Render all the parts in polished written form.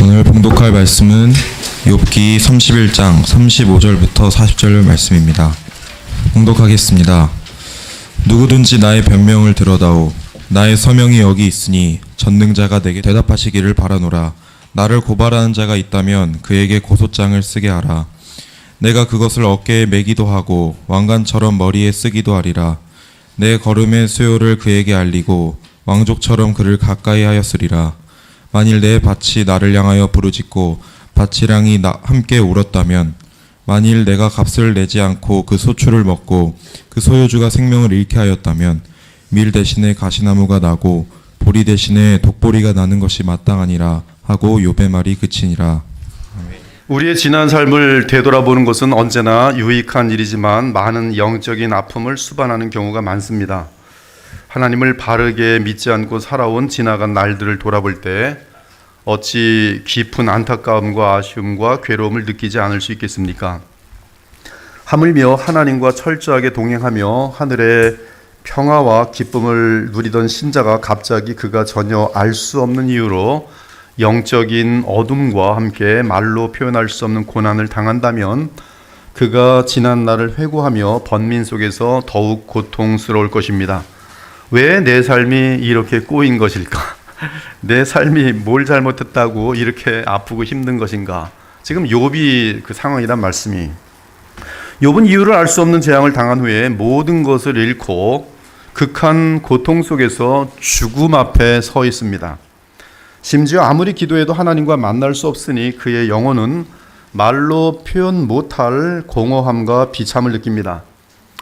오늘 봉독할 말씀은 욥기 31장 35절부터 40절 말씀입니다. 봉독하겠습니다. 누구든지 나의 변명을 들어다오. 나의 서명이 여기 있으니 전능자가 내게 대답하시기를 바라노라. 나를 고발하는 자가 있다면 그에게 고소장을 쓰게 하라. 내가 그것을 어깨에 매기도 하고 왕관처럼 머리에 쓰기도 하리라. 내 걸음의 수요를 그에게 알리고 왕족처럼 그를 가까이 하였으리라. 만일 내 밭이 나를 향하여 부르짖고 밭이랑이 함께 울었다면, 만일 내가 값을 내지 않고 그 소출을 먹고 그 소유주가 생명을 잃게 하였다면, 밀 대신에 가시나무가 나고 보리 대신에 독보리가 나는 것이 마땅하니라 하고 욥의 말이 그치니라. 우리의 지난 삶을 되돌아보는 것은 언제나 유익한 일이지만 많은 영적인 아픔을 수반하는 경우가 많습니다. 하나님을 바르게 믿지 않고 살아온 지나간 날들을 돌아볼 때 어찌 깊은 안타까움과 아쉬움과 괴로움을 느끼지 않을 수 있겠습니까? 하물며 하나님과 철저하게 동행하며 하늘의 평화와 기쁨을 누리던 신자가 갑자기 그가 전혀 알 수 없는 이유로 영적인 어둠과 함께 말로 표현할 수 없는 고난을 당한다면 그가 지난 날을 회고하며 번민 속에서 더욱 고통스러울 것입니다. 왜 내 삶이 이렇게 꼬인 것일까? 내 삶이 뭘 잘못했다고 이렇게 아프고 힘든 것인가? 지금 욥이 그 상황이란 말씀이. 욥은 이유를 알 수 없는 재앙을 당한 후에 모든 것을 잃고 극한 고통 속에서 죽음 앞에 서 있습니다. 심지어 아무리 기도해도 하나님과 만날 수 없으니 그의 영혼은 말로 표현 못할 공허함과 비참을 느낍니다.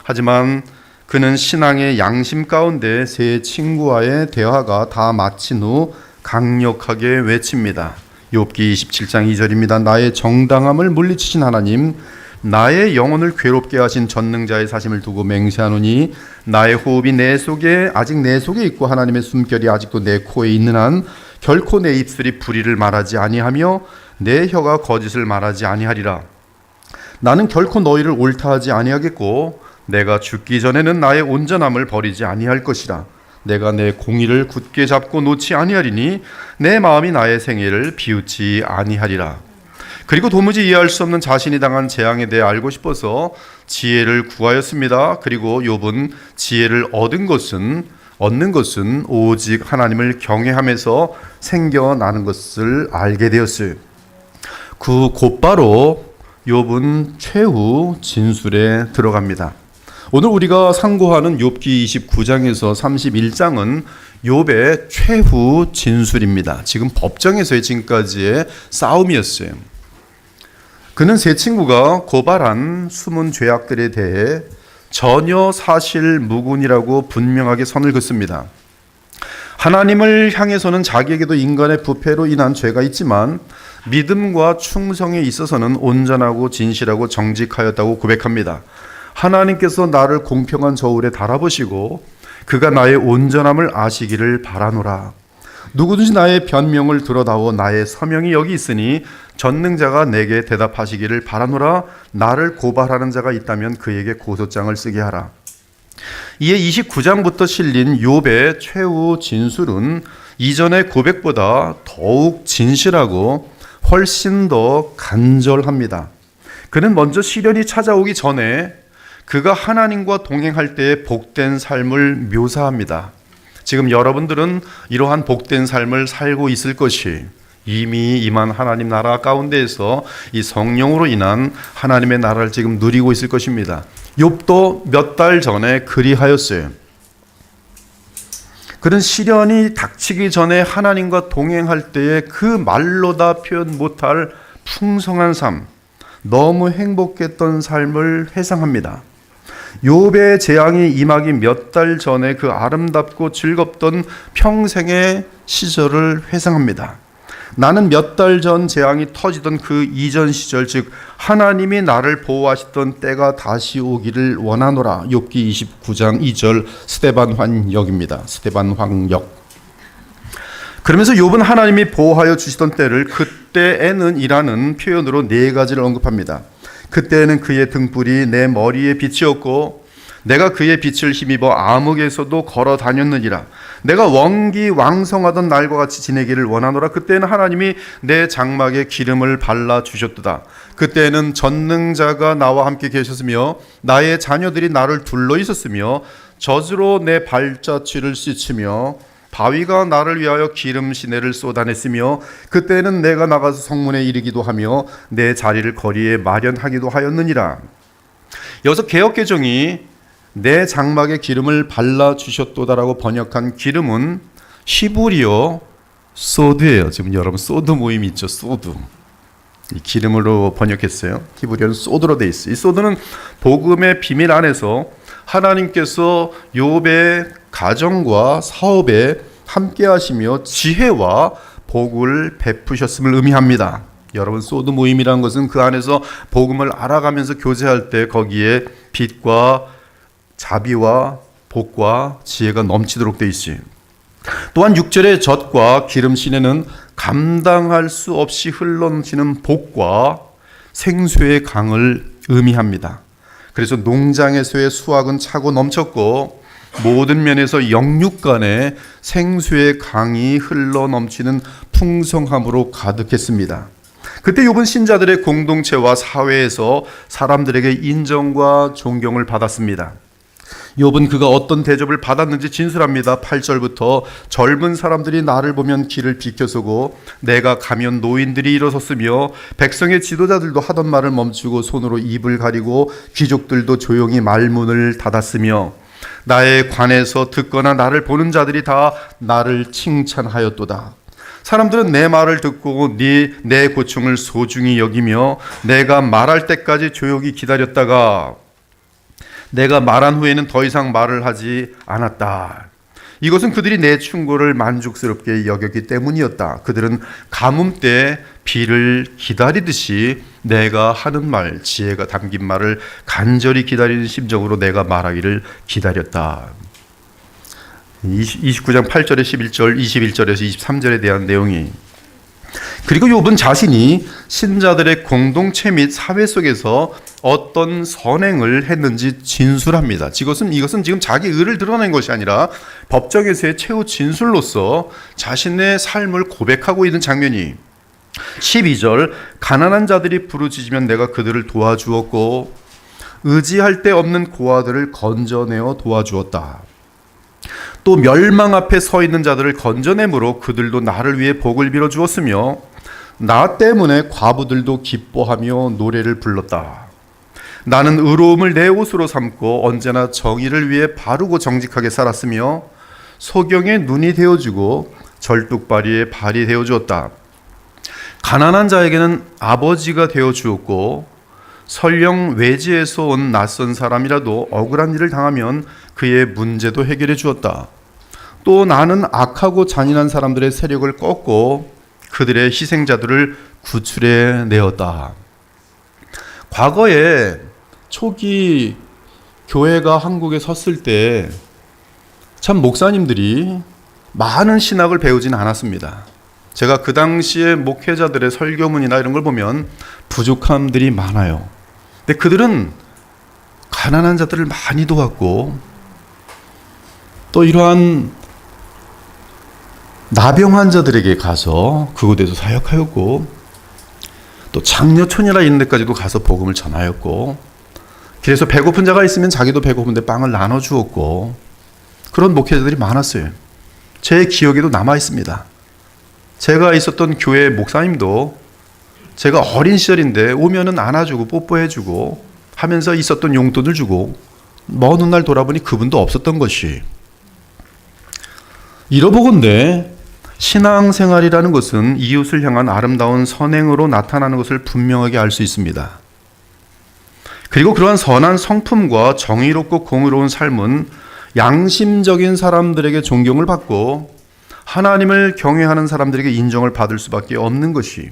하지만 그는 신앙의 양심 가운데 세 친구와의 대화가 다 마친 후 강력하게 외칩니다. 욥기 27장 2절입니다. 나의 정당함을 물리치신 하나님, 나의 영혼을 괴롭게 하신 전능자의 사심을 두고 맹세하노니 나의 호흡이 아직 내 속에 있고 하나님의 숨결이 아직도 내 코에 있는 한 결코 내 입술이 불의를 말하지 아니하며 내 혀가 거짓을 말하지 아니하리라. 나는 결코 너희를 옳다하지 아니하겠고 내가 죽기 전에는 나의 온전함을 버리지 아니할 것이라. 내가 내 공의를 굳게 잡고 놓지 아니하리니 내 마음이 나의 생애를 비웃지 아니하리라. 그리고 도무지 이해할 수 없는 자신이 당한 재앙에 대해 알고 싶어서 지혜를 구하였습니다. 그리고 욥은 지혜를 얻는 것은 오직 하나님을 경외하면서 생겨나는 것을 알게 되었어요. 그 곧바로 욥은 최후 진술에 들어갑니다. 오늘 우리가 상고하는 욥기 29장에서 31장은 욥의 최후 진술입니다. 지금 법정에서의 지금까지의 싸움이었어요. 그는 세 친구가 고발한 숨은 죄악들에 대해 전혀 사실 무근이라고 분명하게 선을 긋습니다. 하나님을 향해서는 자기에게도 인간의 부패로 인한 죄가 있지만 믿음과 충성에 있어서는 온전하고 진실하고 정직하였다고 고백합니다. 하나님께서 나를 공평한 저울에 달아보시고 그가 나의 온전함을 아시기를 바라노라. 누구든지 나의 변명을 들어다오. 나의 서명이 여기 있으니 전능자가 내게 대답하시기를 바라노라. 나를 고발하는 자가 있다면 그에게 고소장을 쓰게 하라. 이에 29장부터 실린 욥의 최후 진술은 이전의 고백보다 더욱 진실하고 훨씬 더 간절합니다. 그는 먼저 시련이 찾아오기 전에 그가 하나님과 동행할 때의 복된 삶을 묘사합니다. 지금 여러분들은 이러한 복된 삶을 살고 있을 것이 이미 임한 하나님 나라 가운데에서 이 성령으로 인한 하나님의 나라를 지금 누리고 있을 것입니다. 욥도 몇 달 전에 그리하였어요. 그는 시련이 닥치기 전에 하나님과 동행할 때에 그 말로 다 표현 못할 풍성한 삶, 너무 행복했던 삶을 회상합니다. 욥의 재앙이 임하기 몇 달 전에 그 아름답고 즐겁던 평생의 시절을 회상합니다. 나는 몇 달 전 재앙이 터지던 그 이전 시절, 즉 하나님이 나를 보호하시던 때가 다시 오기를 원하노라. 욥기 29장 2절 스데반 환역입니다. 스데반 환역. 그러면서 욥은 하나님이 보호하여 주시던 때를 그때에는 이라는 표현으로 네 가지를 언급합니다. 그때에는 그의 등불이 내 머리에 빛이었고 내가 그의 빛을 힘입어 암흑에서도 걸어 다녔느니라. 내가 원기왕성하던 날과 같이 지내기를 원하노라. 그때는 하나님이 내 장막에 기름을 발라 주셨도다. 그때는 전능자가 나와 함께 계셨으며 나의 자녀들이 나를 둘러 있었으며 젖으로 내 발자취를 씻으며 바위가 나를 위하여 기름 시내를 쏟아냈으며 그때는 내가 나가서 성문에 이르기도 하며 내 자리를 거리에 마련하기도 하였느니라. 여기서 개역개정이 내 장막에 기름을 발라주셨도다라고 번역한 기름은 히브리어 소드예요. 지금 여러분 소드 모임 있죠. 소드. 이 기름으로 번역했어요. 히브리어는 소드로 돼 있어요. 이 소드는 복음의 비밀 안에서 하나님께서 욥의 가정과 사업에 함께 하시며 지혜와 복을 베푸셨음을 의미합니다. 여러분, 소드 모임이라는 것은 그 안에서 복음을 알아가면서 교제할 때 거기에 빛과 자비와 복과 지혜가 넘치도록 되어 있어요. 또한 6절의 젖과 기름 시내는 감당할 수 없이 흘러넘치는 복과 생수의 강을 의미합니다. 그래서 농장에서의 수확은 차고 넘쳤고 모든 면에서 영육 간에 생수의 강이 흘러넘치는 풍성함으로 가득했습니다. 그때 욥은 신자들의 공동체와 사회에서 사람들에게 인정과 존경을 받았습니다. 욥은 그가 어떤 대접을 받았는지 진술합니다. 8절부터 젊은 사람들이 나를 보면 길을 비켜서고 내가 가면 노인들이 일어섰으며 백성의 지도자들도 하던 말을 멈추고 손으로 입을 가리고 귀족들도 조용히 말문을 닫았으며 나에 관해서 듣거나 나를 보는 자들이 다 나를 칭찬하였도다. 사람들은 내 말을 듣고 내 고충을 소중히 여기며 내가 말할 때까지 조용히 기다렸다가 내가 말한 후에는 더 이상 말을 하지 않았다. 이것은 그들이 내 충고를 만족스럽게 여겼기 때문이었다. 그들은 가뭄 때 비를 기다리듯이 내가 하는 말, 지혜가 담긴 말을 간절히 기다리는 심정으로 내가 말하기를 기다렸다. 29장 8절에 11절, 21절에서 23절에 대한 내용이. 그리고 욥은 자신이 신자들의 공동체 및 사회 속에서 어떤 선행을 했는지 진술합니다. 이것은 지금 자기 의를 드러낸 것이 아니라 법정에서의 최후 진술로서 자신의 삶을 고백하고 있는 장면이 12절 가난한 자들이 부르짖으면 내가 그들을 도와주었고 의지할 데 없는 고아들을 건져내어 도와주었다. 또 멸망 앞에 서 있는 자들을 건져내므로 그들도 나를 위해 복을 빌어 주었으며 나 때문에 과부들도 기뻐하며 노래를 불렀다. 나는 의로움을 내 옷으로 삼고 언제나 정의를 위해 바르고 정직하게 살았으며 소경의 눈이 되어주고 절뚝발이의 발이 되어주었다. 가난한 자에게는 아버지가 되어주었고 설령 외지에서 온 낯선 사람이라도 억울한 일을 당하면 그의 문제도 해결해 주었다. 또 나는 악하고 잔인한 사람들의 세력을 꺾고 그들의 희생자들을 구출해 내었다. 과거에 초기 교회가 한국에 섰을 때 참 목사님들이 많은 신학을 배우지는 않았습니다. 제가 그 당시에 목회자들의 설교문이나 이런 걸 보면 부족함들이 많아요. 근데 그들은 가난한 자들을 많이 도왔고 또 이러한 나병 환자들에게 가서 그곳에서 사역하였고 또 장려촌이라 이런 데까지도 가서 복음을 전하였고 그래서 배고픈 자가 있으면 자기도 배고픈데 빵을 나눠주었고 그런 목회자들이 많았어요. 제 기억에도 남아있습니다. 제가 있었던 교회 목사님도 제가 어린 시절인데 오면은 안아주고 뽀뽀해주고 하면서 있었던 용돈을 주고 먼 훗날 돌아보니 그분도 없었던 것이. 이러보건대 신앙생활이라는 것은 이웃을 향한 아름다운 선행으로 나타나는 것을 분명하게 알 수 있습니다. 그리고 그러한 선한 성품과 정의롭고 공의로운 삶은 양심적인 사람들에게 존경을 받고 하나님을 경외하는 사람들에게 인정을 받을 수밖에 없는 것이,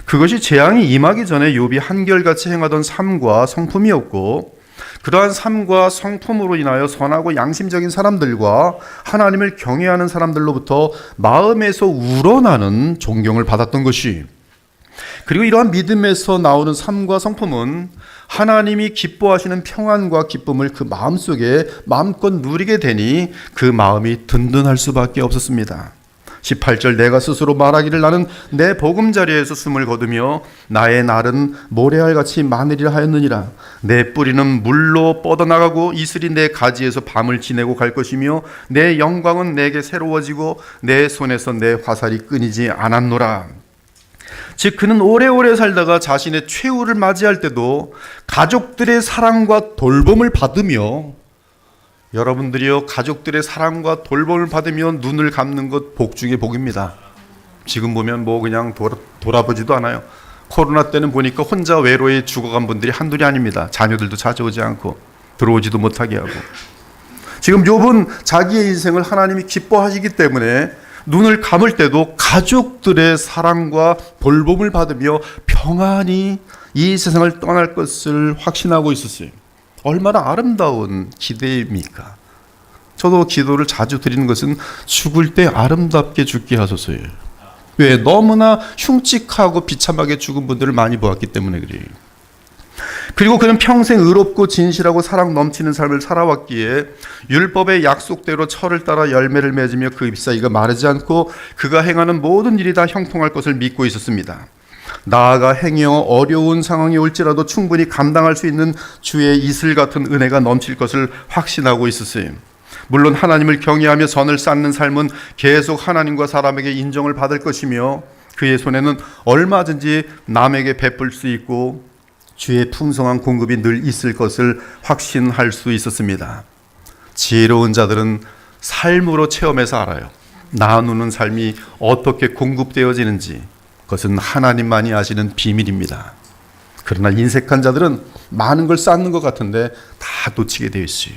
그것이 재앙이 임하기 전에 욥이 한결같이 행하던 삶과 성품이었고 그러한 삶과 성품으로 인하여 선하고 양심적인 사람들과 하나님을 경외하는 사람들로부터 마음에서 우러나는 존경을 받았던 것이, 그리고 이러한 믿음에서 나오는 삶과 성품은 하나님이 기뻐하시는 평안과 기쁨을 그 마음속에 마음껏 누리게 되니 그 마음이 든든할 수밖에 없었습니다. 18절 내가 스스로 말하기를 나는 내 보금자리에서 숨을 거두며 나의 날은 모래알같이 많으리라 하였느니라. 내 뿌리는 물로 뻗어나가고 이슬이 내 가지에서 밤을 지내고 갈 것이며 내 영광은 내게 새로워지고 내 손에서 내 화살이 끊이지 않았노라. 즉 그는 오래오래 살다가 자신의 최후를 맞이할 때도 가족들의 사랑과 돌봄을 받으며, 여러분들이요, 가족들의 사랑과 돌봄을 받으며 눈을 감는 것 복 중에 복입니다. 지금 보면 뭐 그냥 돌아보지도 않아요. 코로나 때는 보니까 혼자 외로이 죽어간 분들이 한둘이 아닙니다. 자녀들도 찾아오지 않고 들어오지도 못하게 하고. 지금 욥은 자기의 인생을 하나님이 기뻐하시기 때문에 눈을 감을 때도 가족들의 사랑과 돌봄을 받으며 평안히 이 세상을 떠날 것을 확신하고 있었어요. 얼마나 아름다운 기대입니까? 저도 기도를 자주 드리는 것은 죽을 때 아름답게 죽게 하소서예요. 왜? 너무나 흉측하고 비참하게 죽은 분들을 많이 보았기 때문에 그래요. 그리고 그는 평생 의롭고 진실하고 사랑 넘치는 삶을 살아왔기에 율법의 약속대로 철을 따라 열매를 맺으며 그 잎사귀가 마르지 않고 그가 행하는 모든 일이 다 형통할 것을 믿고 있었습니다. 나아가 행여 어려운 상황이 올지라도 충분히 감당할 수 있는 주의 이슬 같은 은혜가 넘칠 것을 확신하고 있었어요. 물론 하나님을 경외하며 선을 쌓는 삶은 계속 하나님과 사람에게 인정을 받을 것이며 그의 손에는 얼마든지 남에게 베풀 수 있고 주의 풍성한 공급이 늘 있을 것을 확신할 수 있었습니다. 지혜로운 자들은 삶으로 체험해서 알아요. 나누는 삶이 어떻게 공급되어지는지. 그것은 하나님만이 아시는 비밀입니다. 그러나 인색한 자들은 많은 걸 쌓는 것 같은데 다 놓치게 되어 있어요.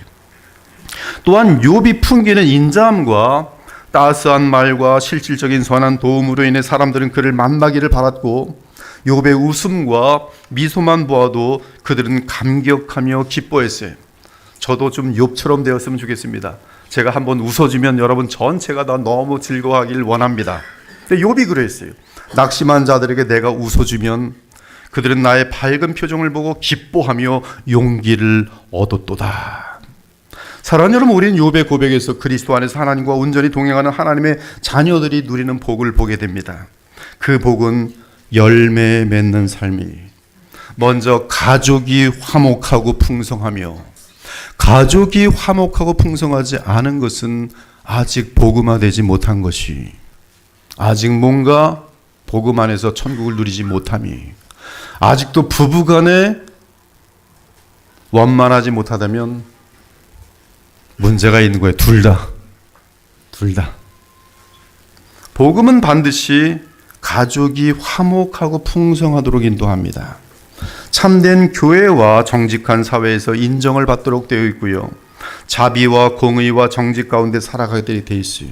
또한 욥이 풍기는 인자함과 따스한 말과 실질적인 선한 도움으로 인해 사람들은 그를 만나기를 바랐고 욥의 웃음과 미소만 보아도 그들은 감격하며 기뻐했어요. 저도 좀 욥처럼 되었으면 좋겠습니다. 제가 한번 웃어주면 여러분 전체가 다 너무 즐거워하길 원합니다. 근데 욥이 그랬어요. 낙심한 자들에게 내가 웃어주면 그들은 나의 밝은 표정을 보고 기뻐하며 용기를 얻었도다. 사랑하는 여러분, 우리는 욥의 고백에서 그리스도 안에서 하나님과 온전히 동행하는 하나님의 자녀들이 누리는 복을 보게 됩니다. 그 복은 열매 맺는 삶이, 먼저 가족이 화목하고 풍성하며, 가족이 화목하고 풍성하지 않은 것은 아직 복음화되지 못한 것이, 아직 뭔가 복음 안에서 천국을 누리지 못함이, 아직도 부부간에 원만하지 못하다면 문제가 있는 거예요. 둘 다. 복음은 반드시 가족이 화목하고 풍성하도록 인도합니다. 참된 교회와 정직한 사회에서 인정을 받도록 되어 있고요. 자비와 공의와 정직 가운데 살아가게 되어 있어요.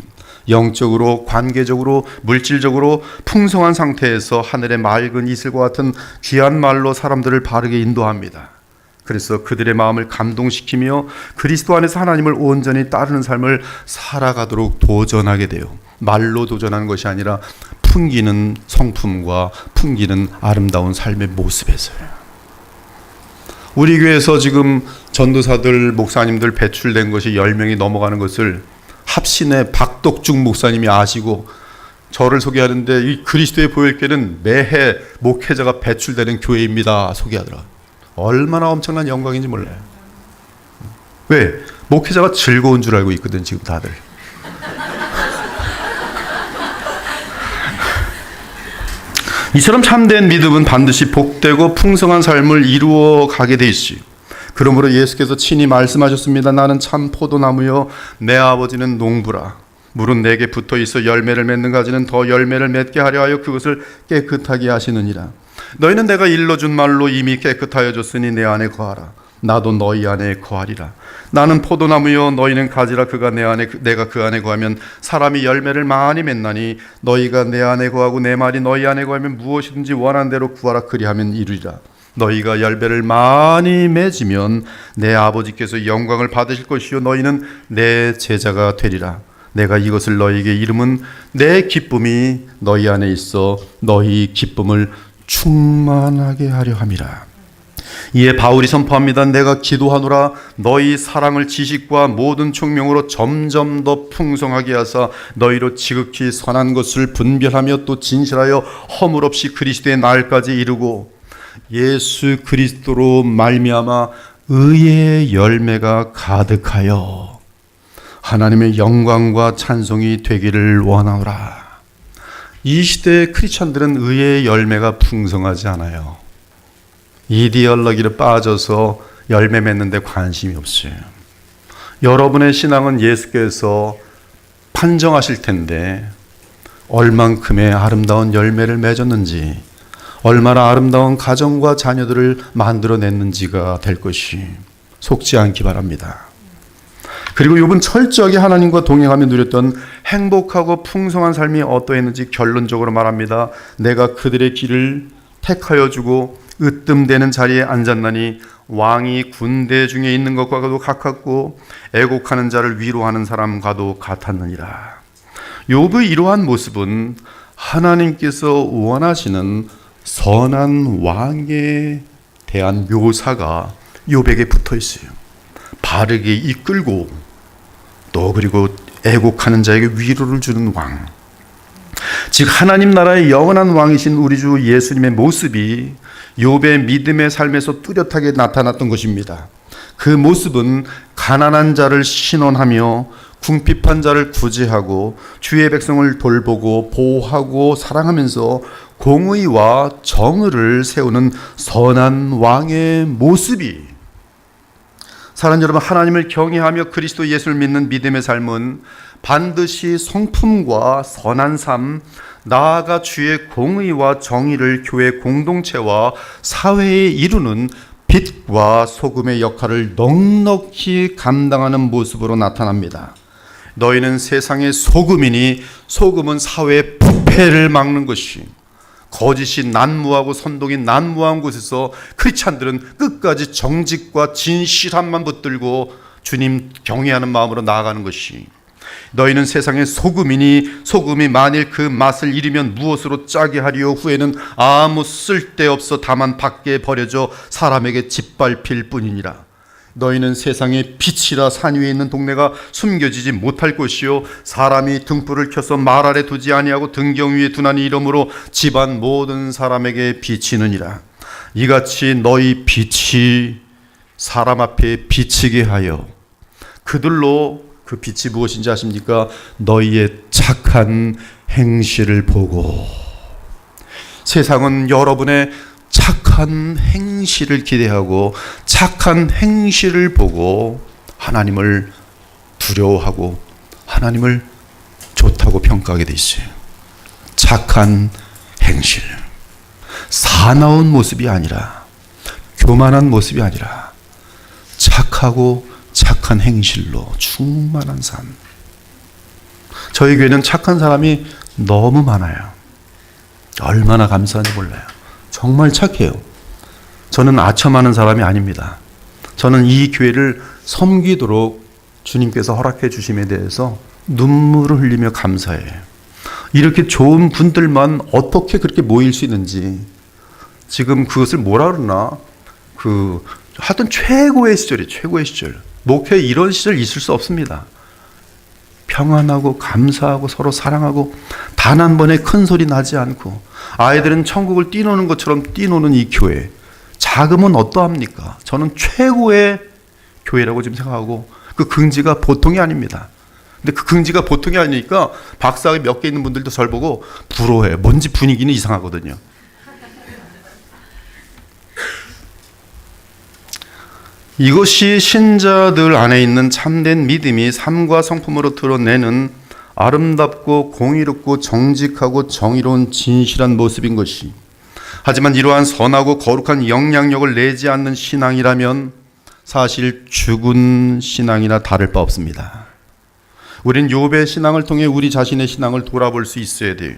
영적으로, 관계적으로, 물질적으로 풍성한 상태에서 하늘의 맑은 이슬과 같은 귀한 말로 사람들을 바르게 인도합니다. 그래서 그들의 마음을 감동시키며 그리스도 안에서 하나님을 온전히 따르는 삶을 살아가도록 도전하게 돼요. 말로 도전하는 것이 아니라 풍기는 성품과 풍기는 아름다운 삶의 모습에서요. 우리 교회에서 지금 전도사들, 목사님들 배출된 것이 10명이 넘어가는 것을 합신의 박덕중 목사님이 아시고 저를 소개하는데 이 그리스도의 보혈교회는 매해 목회자가 배출되는 교회입니다 소개하더라고요. 얼마나 엄청난 영광인지 몰라요. 왜? 목회자가 즐거운 줄 알고 있거든 지금 다들. 이처럼 참된 믿음은 반드시 복되고 풍성한 삶을 이루어 가게 돼 있어요. 그러므로 예수께서 친히 말씀하셨습니다. 나는 참 포도나무요 내 아버지는 농부라. 물은 내게 붙어 있어 열매를 맺는 가지는 더 열매를 맺게 하려 하여 그것을 깨끗하게 하시느니라. 너희는 내가 일러준 말로 이미 깨끗하여 졌으니 내 안에 거하라. 나도 너희 안에 거하리라. 나는 포도나무요 너희는 가지라. 그가 내 안에 내가 그 안에 거하면 사람이 열매를 많이 맺나니 너희가 내 안에 거하고 내 말이 너희 안에 거하면 무엇이든지 원하는 대로 구하라. 그리하면 이루리라. 너희가 열매를 많이 맺으면 내 아버지께서 영광을 받으실 것이요 너희는 내 제자가 되리라. 내가 이것을 너희에게 이름은 내 기쁨이 너희 안에 있어 너희 기쁨을 충만하게 하려 함이라. 이에 바울이 선포합니다. 내가 기도하노라 너희 사랑을 지식과 모든 총명으로 점점 더 풍성하게 하사 너희로 지극히 선한 것을 분별하며 또 진실하여 허물 없이 그리스도의 날까지 이루고 예수 그리스도로 말미암아 의의 열매가 가득하여 하나님의 영광과 찬송이 되기를 원하노라. 이 시대의 크리스찬들은 의의 열매가 풍성하지 않아요. 이디얼러기를 빠져서 열매 맺는 데 관심이 없어요. 여러분의 신앙은 예수께서 판정하실 텐데 얼만큼의 아름다운 열매를 맺었는지, 얼마나 아름다운 가정과 자녀들을 만들어냈는지가 될 것이 속지 않기 바랍니다. 그리고 욥은 철저하게 하나님과 동행하며 누렸던 행복하고 풍성한 삶이 어떠했는지 결론적으로 말합니다. 내가 그들의 길을 택하여 주고 으뜸되는 자리에 앉았나니 왕이 군대 중에 있는 것과도 같았고 애곡하는 자를 위로하는 사람과도 같았느니라. 욥의 이러한 모습은 하나님께서 원하시는 선한 왕에 대한 묘사가 욥에게 붙어 있어요. 바르게 이끌고 또 그리고 애곡하는 자에게 위로를 주는 왕, 즉 하나님 나라의 영원한 왕이신 우리 주 예수님의 모습이 욥의 믿음의 삶에서 뚜렷하게 나타났던 것입니다. 그 모습은 가난한 자를 신원하며 궁핍한 자를 구제하고 주의 백성을 돌보고 보호하고 사랑하면서 공의와 정의를 세우는 선한 왕의 모습이, 사랑하는 여러분, 하나님을 경외하며 그리스도 예수를 믿는 믿음의 삶은 반드시 성품과 선한 삶, 나아가 주의 공의와 정의를 교회 공동체와 사회에 이루는 빛과 소금의 역할을 넉넉히 감당하는 모습으로 나타납니다. 너희는 세상의 소금이니 소금은 사회의 부패를 막는 것이, 거짓이 난무하고 선동이 난무한 곳에서 크리스찬들은 끝까지 정직과 진실함만 붙들고 주님 경외하는 마음으로 나아가는 것이, 너희는 세상의 소금이니 소금이 만일 그 맛을 잃으면 무엇으로 짜게 하리요. 후에는 아무 쓸데없어 다만 밖에 버려져 사람에게 짓밟힐 뿐이니라. 너희는 세상의 빛이라 산 위에 있는 동네가 숨겨지지 못할 것이요 사람이 등불을 켜서 말 아래 두지 아니하고 등경 위에 두나니 이러므로 집안 모든 사람에게 비치느니라. 이같이 너희 빛이 사람 앞에 비치게 하여 그들로, 그 빛이 무엇인지 아십니까? 너희의 착한 행실을 보고. 세상은 여러분의 착한 행실을 기대하고 착한 행실을 보고 하나님을 두려워하고 하나님을 좋다고 평가하게 돼 있어요. 착한 행실, 사나운 모습이 아니라, 교만한 모습이 아니라 착하고 착한 행실로 충만한 삶. 저희 교회는 착한 사람이 너무 많아요. 얼마나 감사한지 몰라요. 정말 착해요. 저는 아첨하는 사람이 아닙니다. 저는 이 교회를 섬기도록 주님께서 허락해 주심에 대해서 눈물을 흘리며 감사해요. 이렇게 좋은 분들만 어떻게 그렇게 모일 수 있는지, 지금 그것을 뭐라 그러나, 하여튼 최고의 시절이에요. 최고의 시절. 목회에 이런 시절 있을 수 없습니다. 평안하고 감사하고 서로 사랑하고 단 한 번에 큰 소리 나지 않고 아이들은 천국을 뛰노는 것처럼 뛰노는 이 교회, 자금은 어떠합니까? 저는 최고의 교회라고 지금 생각하고, 그 긍지가 보통이 아닙니다. 근데 그 긍지가 보통이 아니니까 박사학위 몇 개 있는 분들도 저를 보고 부러워해요. 뭔지 분위기는 이상하거든요. 이것이 신자들 안에 있는 참된 믿음이 삶과 성품으로 드러내는 아름답고 공의롭고 정직하고 정의로운 진실한 모습인 것이, 하지만 이러한 선하고 거룩한 영향력을 내지 않는 신앙이라면 사실 죽은 신앙이나 다를 바 없습니다. 우린 욥의 신앙을 통해 우리 자신의 신앙을 돌아볼 수 있어야 돼요.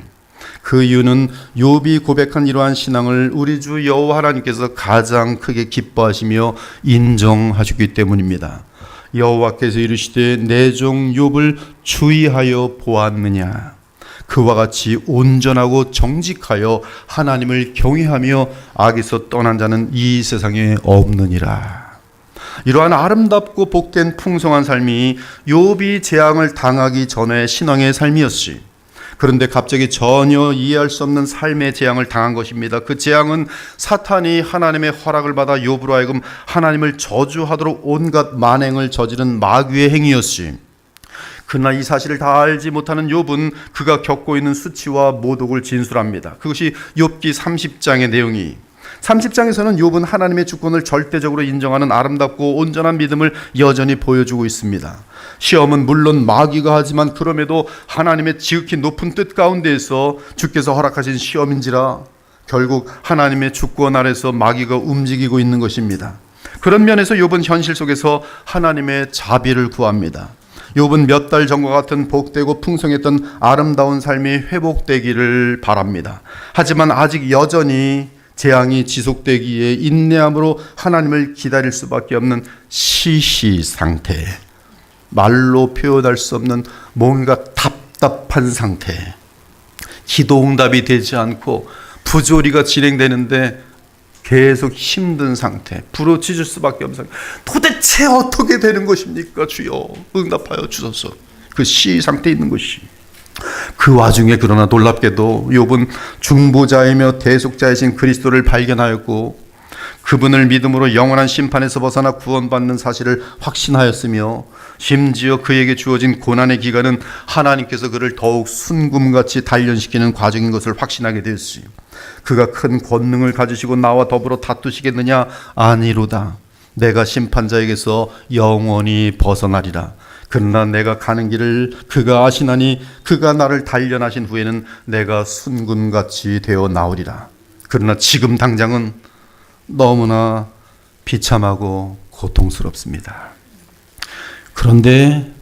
그 이유는 욥이 고백한 이러한 신앙을 우리 주 여호와 하나님께서 가장 크게 기뻐하시며 인정하시기 때문입니다. 여호와께서 이르시되 내 종 욥을 주의하여 보았느냐. 그와 같이 온전하고 정직하여 하나님을 경외하며 악에서 떠난 자는 이 세상에 없느니라. 이러한 아름답고 복된 풍성한 삶이 욥이 재앙을 당하기 전에 신앙의 삶이었지. 그런데 갑자기 전혀 이해할 수 없는 삶의 재앙을 당한 것입니다. 그 재앙은 사탄이 하나님의 허락을 받아 욥으로 하여금 하나님을 저주하도록 온갖 만행을 저지른 마귀의 행위였지. 그러나 이 사실을 다 알지 못하는 욥은 그가 겪고 있는 수치와 모독을 진술합니다. 그것이 욥기 30장의 내용이. 30장에서는 욥은 하나님의 주권을 절대적으로 인정하는 아름답고 온전한 믿음을 여전히 보여주고 있습니다. 시험은 물론 마귀가 하지만 그럼에도 하나님의 지극히 높은 뜻 가운데에서 주께서 허락하신 시험인지라 결국 하나님의 주권 아래서 마귀가 움직이고 있는 것입니다. 그런 면에서 욥은 현실 속에서 하나님의 자비를 구합니다. 욥은 몇 달 전과 같은 복되고 풍성했던 아름다운 삶이 회복되기를 바랍니다. 하지만 아직 여전히 재앙이 지속되기에 인내함으로 하나님을 기다릴 수밖에 없는 시시 상태, 말로 표현할 수 없는 뭔가 답답한 상태, 기도 응답이 되지 않고 부조리가 진행되는데 계속 힘든 상태, 부러지실 수밖에 없는 상태. 도대체 어떻게 되는 것입니까? 주여 응답하여 주소서. 그 시 상태에 있는 것이. 그 와중에 그러나 놀랍게도 욥은 중보자이며 대속자이신 그리스도를 발견하였고 그분을 믿음으로 영원한 심판에서 벗어나 구원받는 사실을 확신하였으며 심지어 그에게 주어진 고난의 기간은 하나님께서 그를 더욱 순금같이 단련시키는 과정인 것을 확신하게 되었어요. 그가 큰 권능을 가지시고 나와 더불어 다투시겠느냐? 아니로다. 내가 심판자에게서 영원히 벗어나리라. 그러나 내가 가는 길을 그가 아시나니 그가 나를 단련하신 후에는 내가 순금같이 되어 나오리라. 그러나 지금 당장은 너무나 비참하고 고통스럽습니다. 그런데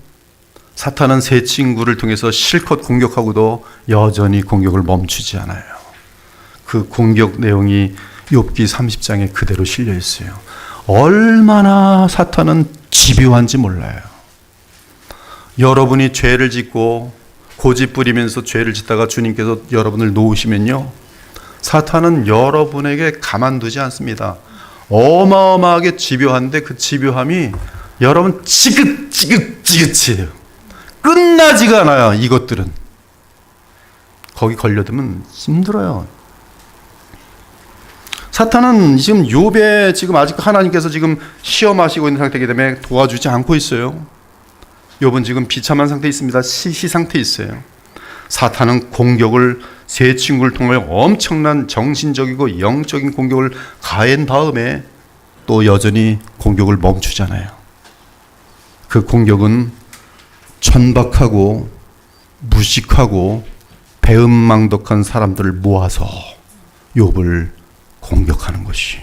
사탄은 새 친구를 통해서 실컷 공격하고도 여전히 공격을 멈추지 않아요. 그 공격 내용이 욥기 30장에 그대로 실려 있어요. 얼마나 사탄은 집요한지 몰라요. 여러분이 죄를 짓고 고집 부리면서 죄를 짓다가 주님께서 여러분을 놓으시면요, 사탄은 여러분에게 가만두지 않습니다. 어마어마하게 집요한데 그 집요함이 여러분 지긋지긋해요. 끝나지가 않아요. 이것들은 거기 걸려들면 힘들어요. 사탄은 지금 욥의 지금 아직 하나님께서 지금 시험하시고 있는 상태이기 때문에 도와주지 않고 있어요. 욥은 지금 비참한 상태에 있습니다. 시시 상태에 있어요. 사탄은 공격을 새 친구를 통해 엄청난 정신적이고 영적인 공격을 가한 다음에 또 여전히 공격을 멈추잖아요. 그 공격은 천박하고 무식하고 배은망덕한 사람들을 모아서 욥을 공격하는 것이.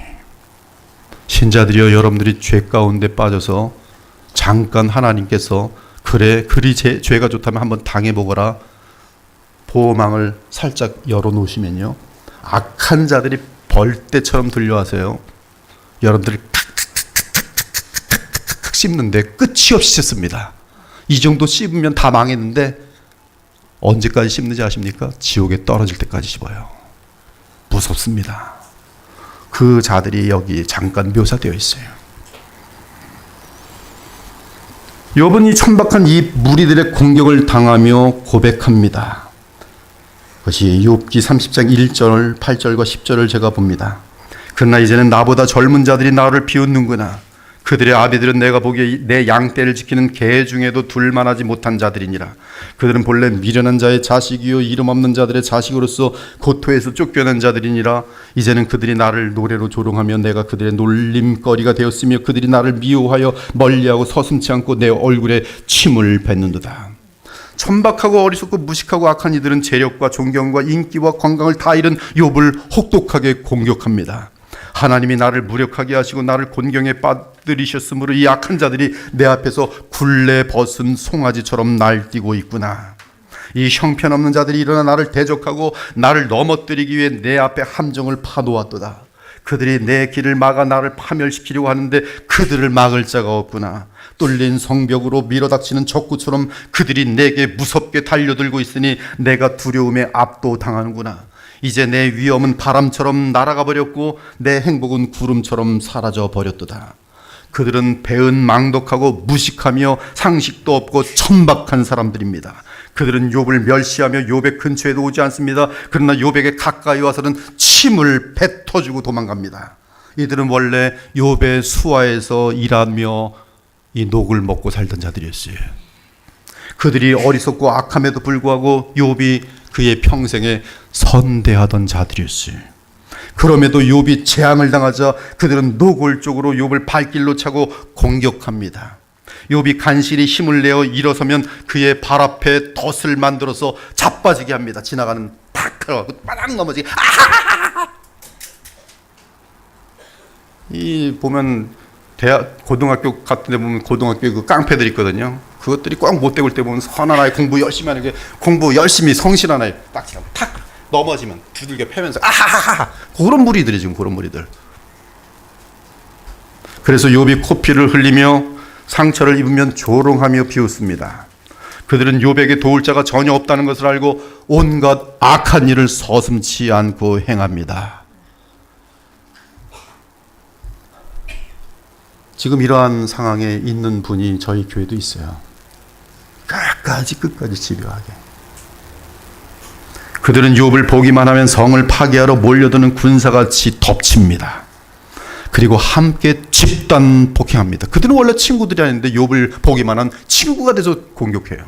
신자들이여, 여러분들이 죄 가운데 빠져서 잠깐 하나님께서 그래 그리 죄가 좋다면 한번 당해보거라 보호망을 살짝 열어놓으시면요, 악한 자들이 벌떼처럼 들려와서요, 여러분들이 탁탁탁탁탁탁탁 씹는데 끝이 없이 씹습니다. 이 정도 씹으면 다 망했는데 언제까지 씹는지 아십니까? 지옥에 떨어질 때까지 씹어요. 무섭습니다. 그 자들이 여기 잠깐 묘사되어 있어요. 욥은 이 천박한 이 무리들의 공격을 당하며 고백합니다. 그것이 욥기 30장 1절, 8절과 10절을 제가 봅니다. 그러나 이제는 나보다 젊은 자들이 나를 비웃는구나. 그들의 아비들은 내가 보기에 내 양떼를 지키는 개 중에도 둘만하지 못한 자들이니라. 그들은 본래 미련한 자의 자식이요 이름 없는 자들의 자식으로서 고토에서 쫓겨난 자들이니라. 이제는 그들이 나를 노래로 조롱하며 내가 그들의 놀림거리가 되었으며 그들이 나를 미워하여 멀리하고 서슴지 않고 내 얼굴에 침을 뱉는도다. 천박하고 어리석고 무식하고 악한 이들은 재력과 존경과 인기와 건강을 다 잃은 욥을 혹독하게 공격합니다. 하나님이 나를 무력하게 하시고 나를 곤경에 빠뜨리셨으므로 이 악한 자들이 내 앞에서 굴레 벗은 송아지처럼 날뛰고 있구나. 이 형편없는 자들이 일어나 나를 대적하고 나를 넘어뜨리기 위해 내 앞에 함정을 파놓았도다. 그들이 내 길을 막아 나를 파멸시키려고 하는데 그들을 막을 자가 없구나. 뚫린 성벽으로 밀어닥치는 적구처럼 그들이 내게 무섭게 달려들고 있으니 내가 두려움에 압도당하는구나. 이제 내 위엄은 바람처럼 날아가 버렸고 내 행복은 구름처럼 사라져 버렸도다. 그들은 배은 망덕하고 무식하며 상식도 없고 천박한 사람들입니다. 그들은 욥을 멸시하며 욥의 근처에도 오지 않습니다. 그러나 욥에게 가까이 와서는 침을 뱉어주고 도망갑니다. 이들은 원래 욥의 수하에서 일하며 이 녹을 먹고 살던 자들이었어요. 그들이 어리석고 악함에도 불구하고 욥이 그의 평생에 선대하던 자들이었어요. 그럼에도 욥이 재앙을 당하자 그들은 노골적으로 욥을 발길로 차고 공격합니다. 욥이 간신히 힘을 내어 일어서면 그의 발 앞에 덫을 만들어서 자빠지게 합니다. 지나가는 탁 들어가고 바닥 넘어지게. 이 보면 고등학교 같은 데 보면 고등학교 그 깡패들 있거든요. 그것들이 꽉 못 대고 때 보면 선한 아이 공부 열심히 하는 게 공부 열심히 성실한 아이 딱 지나면 탁 넘어지면 두들겨 패면서 아하하하 그런 무리들이 지금 그런 무리들. 그래서 욥이 코피를 흘리며 상처를 입으면 조롱하며 비웃습니다. 그들은 욥에게 도울 자가 전혀 없다는 것을 알고 온갖 악한 일을 서슴지 않고 행합니다. 지금 이러한 상황에 있는 분이 저희 교회도 있어요. 끝까지 집요하게. 그들은 욥을 보기만 하면 성을 파괴하러 몰려드는 군사같이 덮칩니다. 그리고 함께 집단 폭행합니다. 그들은 원래 친구들이 아닌데 욥을 보기만 한 친구가 돼서 공격해요.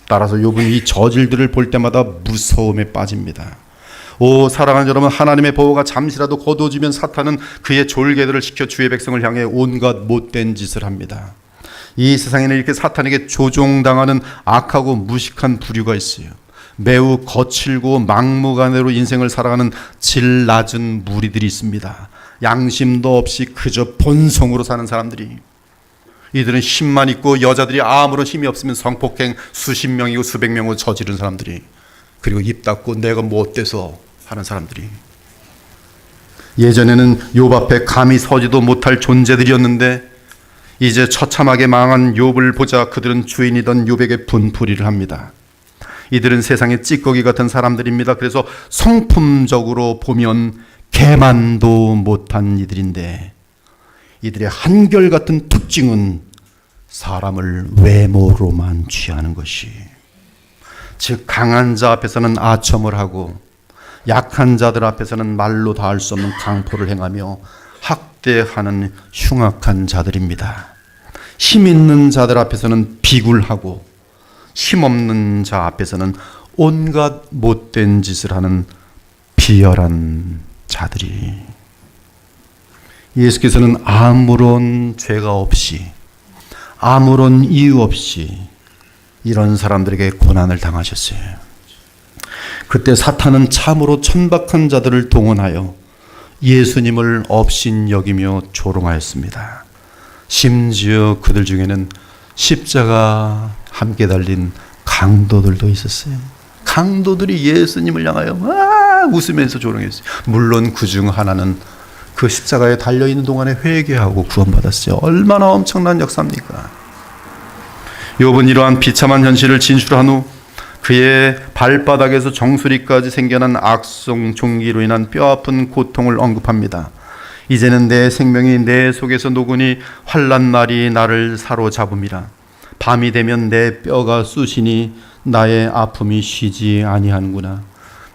따라서 욥은 이 저질들을 볼 때마다 무서움에 빠집니다. 오 사랑하는 여러분, 하나님의 보호가 잠시라도 거두어지면 사탄은 그의 졸개들을 시켜 주의 백성을 향해 온갖 못된 짓을 합니다. 이 세상에는 이렇게 사탄에게 조종당하는 악하고 무식한 부류가 있어요. 매우 거칠고 막무가내로 인생을 살아가는 질 낮은 무리들이 있습니다. 양심도 없이 그저 본성으로 사는 사람들이. 이들은 힘만 있고 여자들이 아무런 힘이 없으면 성폭행 수십 명이고 수백 명으로 저지른 사람들이, 그리고 입 닫고 내가 뭐 어때서 하는 사람들이. 예전에는 욥 앞에 감히 서지도 못할 존재들이었는데 이제 처참하게 망한 욥을 보자 그들은 주인이던 욥에게 분풀이를 합니다. 이들은 세상의 찌꺼기 같은 사람들입니다. 그래서 성품적으로 보면 개만도 못한 이들인데 이들의 한결같은 특징은 사람을 외모로만 취하는 것이, 즉 강한 자 앞에서는 아첨을 하고 약한 자들 앞에서는 말로 닿을 수 없는 강포를 행하며 학대하는 흉악한 자들입니다. 힘 있는 자들 앞에서는 비굴하고 힘없는 자 앞에서는 온갖 못된 짓을 하는 비열한 자들이. 예수께서는 아무런 죄가 없이 아무런 이유 없이 이런 사람들에게 고난을 당하셨어요. 그때 사탄은 참으로 천박한 자들을 동원하여 예수님을 업신여기며 조롱하였습니다. 심지어 그들 중에는 십자가 함께 달린 강도들도 있었어요. 강도들이 예수님을 향하여 막 웃으면서 조롱했어요. 물론 그 중 하나는 그 십자가에 달려있는 동안에 회개하고 구원받았어요. 얼마나 엄청난 역사입니까? 욥은 이러한 비참한 현실을 진술한 후 그의 발바닥에서 정수리까지 생겨난 악성 종기로 인한 뼈아픈 고통을 언급합니다. 이제는 내 생명이 내 속에서 녹으니 환난 날이 나를 사로잡음이라. 밤이 되면 내 뼈가 쑤시니 나의 아픔이 쉬지 아니하는구나.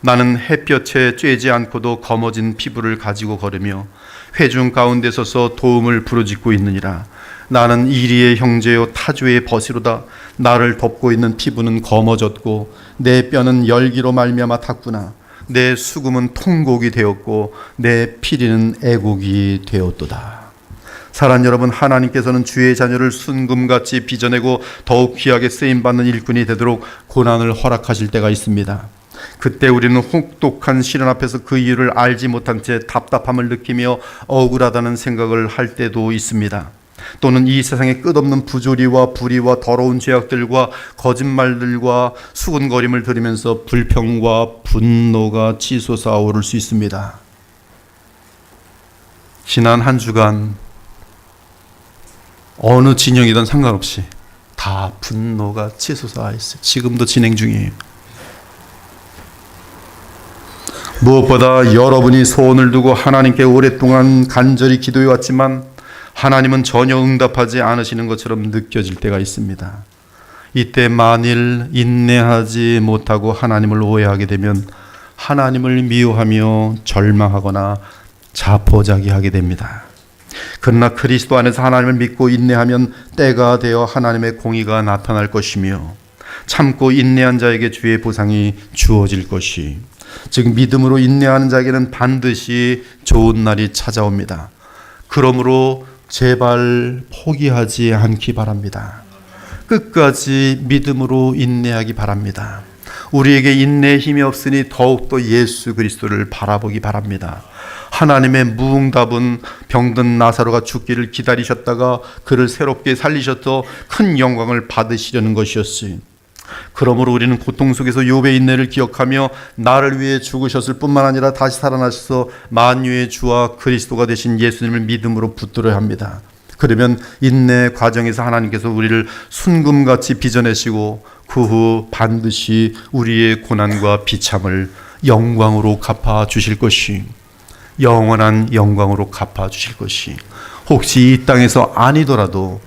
나는 햇볕에 쬐지 않고도 검어진 피부를 가지고 걸으며 회중 가운데 서서 도움을 부르짖고 있느니라. 나는 이리의 형제요 타주의 벗이로다. 나를 덮고 있는 피부는 검어졌고 내 뼈는 열기로 말미암아 탔구나. 내 수금은 통곡이 되었고 내 피리는 애곡이 되었도다. 사랑 여러분, 하나님께서는 주의 자녀를 순금같이 빚어내고 더욱 귀하게 쓰임받는 일꾼이 되도록 고난을 허락하실 때가 있습니다. 그때 우리는 혹독한 시련 앞에서 그 이유를 알지 못한 채 답답함을 느끼며 억울하다는 생각을 할 때도 있습니다. 또는 이 세상의 끝없는 부조리와 불의와 더러운 죄악들과 거짓말들과 수군거림을 들으면서 불평과 분노가 치솟아 오를 수 있습니다. 지난 한 주간 어느 진영이든 상관없이 다 분노가 치솟아있어요. 지금도 진행 중이에요. 무엇보다 여러분이 소원을 두고 하나님께 오랫동안 간절히 기도해 왔지만 하나님은 전혀 응답하지 않으시는 것처럼 느껴질 때가 있습니다. 이때 만일 인내하지 못하고 하나님을 오해하게 되면 하나님을 미워하며 절망하거나 자포자기하게 됩니다. 그러나 그리스도 안에서 하나님을 믿고 인내하면 때가 되어 하나님의 공의가 나타날 것이며 참고 인내한 자에게 주의 보상이 주어질 것이, 즉 믿음으로 인내하는 자에게는 반드시 좋은 날이 찾아옵니다. 그러므로 제발 포기하지 않기 바랍니다. 끝까지 믿음으로 인내하기 바랍니다. 우리에게 인내의 힘이 없으니 더욱더 예수 그리스도를 바라보기 바랍니다. 하나님의 무응답은 병든 나사로가 죽기를 기다리셨다가 그를 새롭게 살리셔서 큰 영광을 받으시려는 것이었으니, 그러므로 우리는 고통 속에서 욥의 인내를 기억하며 나를 위해 죽으셨을 뿐만 아니라 다시 살아나셔서 만유의 주와 그리스도가 되신 예수님을 믿음으로 붙들어야 합니다. 그러면 인내 과정에서 하나님께서 우리를 순금같이 빚어내시고 그 후 반드시 우리의 고난과 비참을 영광으로 갚아주실 것이, 영원한 영광으로 갚아주실 것이, 혹시 이 땅에서 아니더라도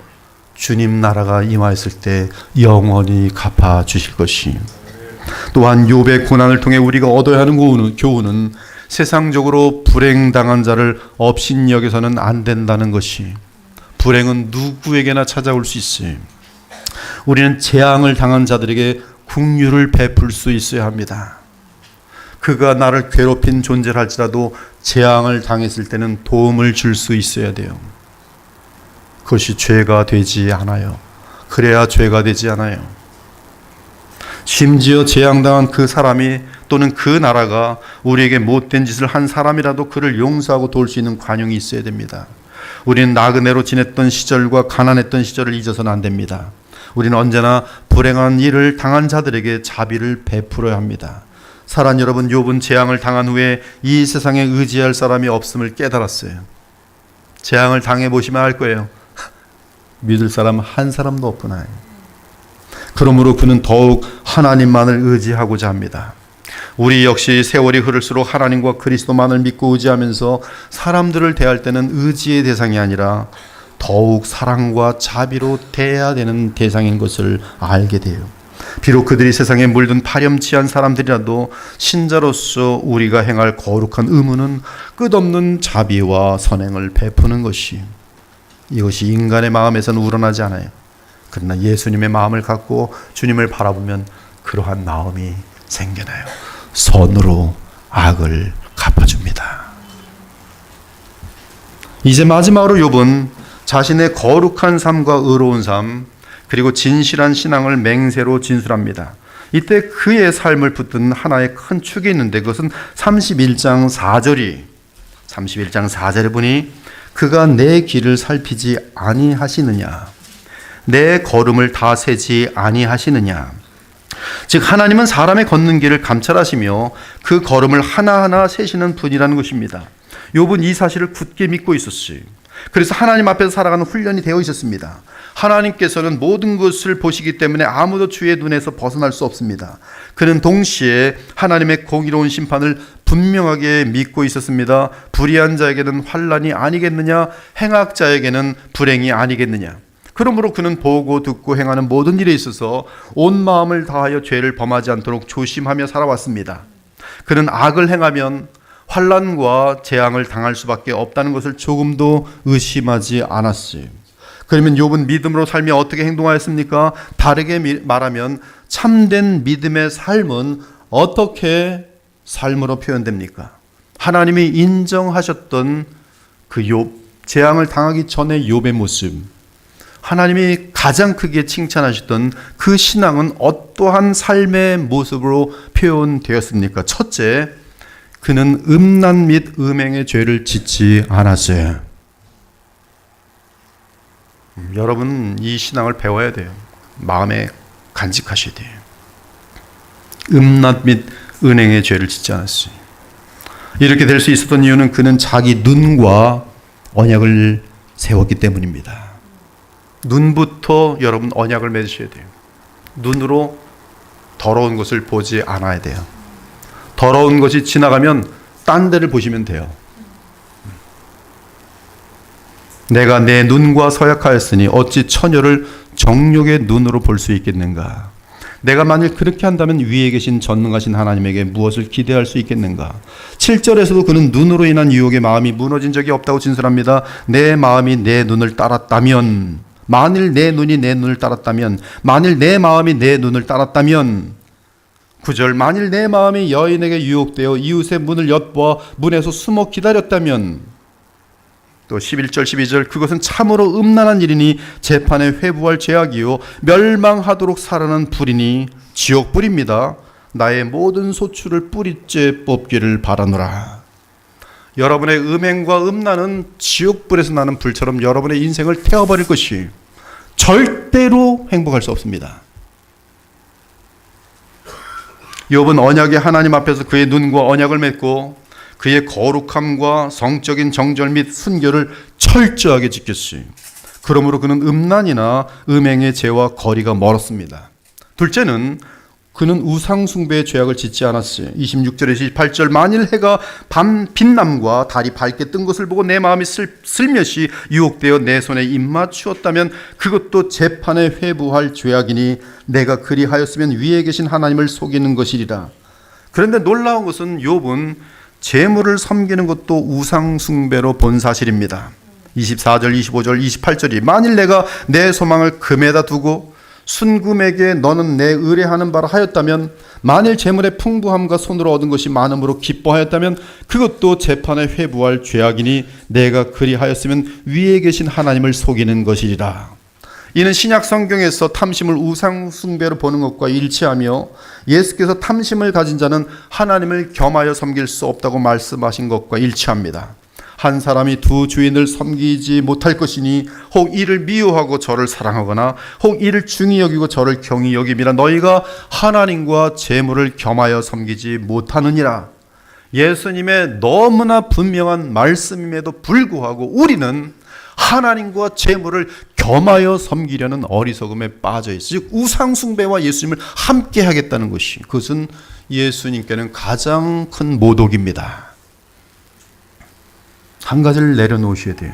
주님 나라가 임하였을 때 영원히 갚아주실 것이, 또한 욥의 고난을 통해 우리가 얻어야 하는 교훈은 세상적으로 불행당한 자를 업신여겨서는 안 된다는 것이, 불행은 누구에게나 찾아올 수 있어요. 우리는 재앙을 당한 자들에게 긍휼을 베풀 수 있어야 합니다. 그가 나를 괴롭힌 존재를 할지라도 재앙을 당했을 때는 도움을 줄 수 있어야 돼요. 그것이 죄가 되지 않아요. 그래야 죄가 되지 않아요. 심지어 재앙당한 그 사람이 또는 그 나라가 우리에게 못된 짓을 한 사람이라도 그를 용서하고 도울 수 있는 관용이 있어야 됩니다. 우리는 나그네로 지냈던 시절과 가난했던 시절을 잊어서는 안 됩니다. 우리는 언제나 불행한 일을 당한 자들에게 자비를 베풀어야 합니다. 사랑 여러분, 욥은 재앙을 당한 후에 이 세상에 의지할 사람이 없음을 깨달았어요. 재앙을 당해보시면 알 거예요. 믿을 사람 한 사람도 없구나. 그러므로 그는 더욱 하나님만을 의지하고자 합니다. 우리 역시 세월이 흐를수록 하나님과 그리스도만을 믿고 의지하면서 사람들을 대할 때는 의지의 대상이 아니라 더욱 사랑과 자비로 대해야 되는 대상인 것을 알게 돼요. 비록 그들이 세상에 물든 파렴치한 사람들이라도 신자로서 우리가 행할 거룩한 의무는 끝없는 자비와 선행을 베푸는 것이, 이것이 인간의 마음에서는 우러나지 않아요. 그러나 예수님의 마음을 갖고 주님을 바라보면 그러한 마음이 생겨나요. 선으로 악을 갚아줍니다. 이제 마지막으로 욥은 자신의 거룩한 삶과 의로운 삶, 그리고 진실한 신앙을 맹세로 진술합니다. 이때 그의 삶을 붙든 하나의 큰 축이 있는데 그것은 31장 4절에 보니 그가 내 길을 살피지 아니하시느냐, 내 걸음을 다 세지 아니하시느냐. 즉 하나님은 사람의 걷는 길을 감찰하시며 그 걸음을 하나하나 세시는 분이라는 것입니다. 욥은 이 사실을 굳게 믿고 있었어요. 그래서 하나님 앞에서 살아가는 훈련이 되어 있었습니다. 하나님께서는 모든 것을 보시기 때문에 아무도 주의 눈에서 벗어날 수 없습니다. 그는 동시에 하나님의 공의로운 심판을 분명하게 믿고 있었습니다. 불의한 자에게는 환난이 아니겠느냐, 행악자에게는 불행이 아니겠느냐. 그러므로 그는 보고 듣고 행하는 모든 일에 있어서 온 마음을 다하여 죄를 범하지 않도록 조심하며 살아왔습니다. 그는 악을 행하면 환난과 재앙을 당할 수밖에 없다는 것을 조금도 의심하지 않았어요. 그러면 욥은 믿음으로 살며 어떻게 행동하였습니까? 다르게 말하면 참된 믿음의 삶은 어떻게 삶으로 표현됩니까? 하나님이 인정하셨던 그 욥, 재앙을 당하기 전의 욥의 모습, 하나님이 가장 크게 칭찬하셨던 그 신앙은 어떠한 삶의 모습으로 표현되었습니까? 첫째, 그는 음란 및 음행의 죄를 짓지 않았어요. 여러분 이 신앙을 배워야 돼요. 마음에 간직하셔야 돼요. 음란 및 은행의 죄를 짓지 않았어요. 이렇게 될 수 있었던 이유는 그는 자기 눈과 언약을 세웠기 때문입니다. 눈부터 여러분 언약을 맺으셔야 돼요. 눈으로 더러운 것을 보지 않아야 돼요. 더러운 것이 지나가면 딴 데를 보시면 돼요. 내가 내 눈과 서약하였으니 어찌 처녀를 정욕의 눈으로 볼 수 있겠는가? 내가 만일 그렇게 한다면 위에 계신 전능하신 하나님에게 무엇을 기대할 수 있겠는가? 7절에서도 그는 눈으로 인한 유혹의 마음이 무너진 적이 없다고 진술합니다. 내 마음이 내 눈을 따랐다면, 만일 내 눈이 내 눈을 따랐다면, 만일 내 마음이 내 눈을 따랐다면, 9절, 만일 내 마음이 여인에게 유혹되어 이웃의 문을 엿보아 문에서 숨어 기다렸다면, 또 11절 12절, 그것은 참으로 음란한 일이니 재판에 회부할 죄악이요 멸망하도록 살아난 불이니 지옥불입니다. 나의 모든 소출을 뿌리째 뽑기를 바라노라. 여러분의 음행과 음란은 지옥불에서 나는 불처럼 여러분의 인생을 태워버릴 것이 절대로 행복할 수 없습니다. 욥은 언약의 하나님 앞에서 그의 눈과 언약을 맺고 그의 거룩함과 성적인 정절 및 순결을 철저하게 지켰지. 그러므로 그는 음란이나 음행의 죄와 거리가 멀었습니다. 둘째는 그는 우상 숭배의 죄악을 짓지 않았지. 26절에서 28절, 만일 해가 밤 빛남과 달이 밝게 뜬 것을 보고 내 마음이 슬며시 유혹되어 내 손에 입맞추었다면 그것도 재판에 회부할 죄악이니 내가 그리하였으면 위에 계신 하나님을 속이는 것이리라. 그런데 놀라운 것은 욥은 재물을 섬기는 것도 우상 숭배로 본 사실입니다. 24절, 25절, 28절이 만일 내가 내 소망을 금에다 두고 순금에게 너는 내 의뢰하는 바라 하였다면, 만일 재물의 풍부함과 손으로 얻은 것이 많음으로 기뻐하였다면 그것도 재판에 회부할 죄악이니 내가 그리하였으면 위에 계신 하나님을 속이는 것이리라. 이는 신약 성경에서 탐심을 우상 숭배로 보는 것과 일치하며 예수께서 탐심을 가진 자는 하나님을 겸하여 섬길 수 없다고 말씀하신 것과 일치합니다. 한 사람이 두 주인을 섬기지 못할 것이니 혹 이를 미워하고 저를 사랑하거나 혹 이를 중히 여기고 저를 경히 여김이라. 너희가 하나님과 재물을 겸하여 섬기지 못하느니라. 예수님의 너무나 분명한 말씀임에도 불구하고 우리는 하나님과 재물을 겸하여 섬기려는 어리석음에 빠져 있어. 즉 우상 숭배와 예수님을 함께 하겠다는 것이, 그것은 예수님께는 가장 큰 모독입니다. 한 가지를 내려놓으셔야 돼요.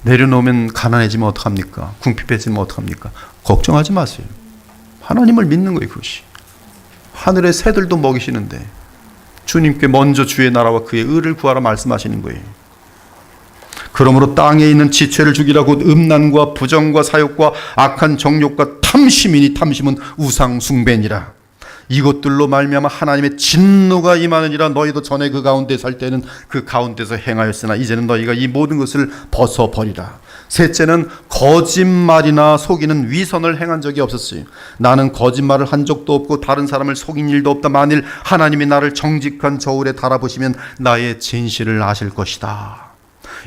내려놓으면 가난해지면 어떡합니까? 궁핍해지면 어떡합니까? 걱정하지 마세요. 하나님을 믿는 거예요. 그것이 하늘의 새들도 먹이시는데 주님께 먼저 주의 나라와 그의 의를 구하라 말씀하시는 거예요. 그러므로 땅에 있는 지체를 죽이라. 곧 음란과 부정과 사욕과 악한 정욕과 탐심이니 탐심은 우상 숭배니라. 이것들로 말미암아 하나님의 진노가 임하느니라. 너희도 전에 그 가운데 살 때는 그 가운데서 행하였으나 이제는 너희가 이 모든 것을 벗어버리라. 셋째는 거짓말이나 속이는 위선을 행한 적이 없었어요. 나는 거짓말을 한 적도 없고 다른 사람을 속인 일도 없다. 만일 하나님이 나를 정직한 저울에 달아보시면 나의 진실을 아실 것이다.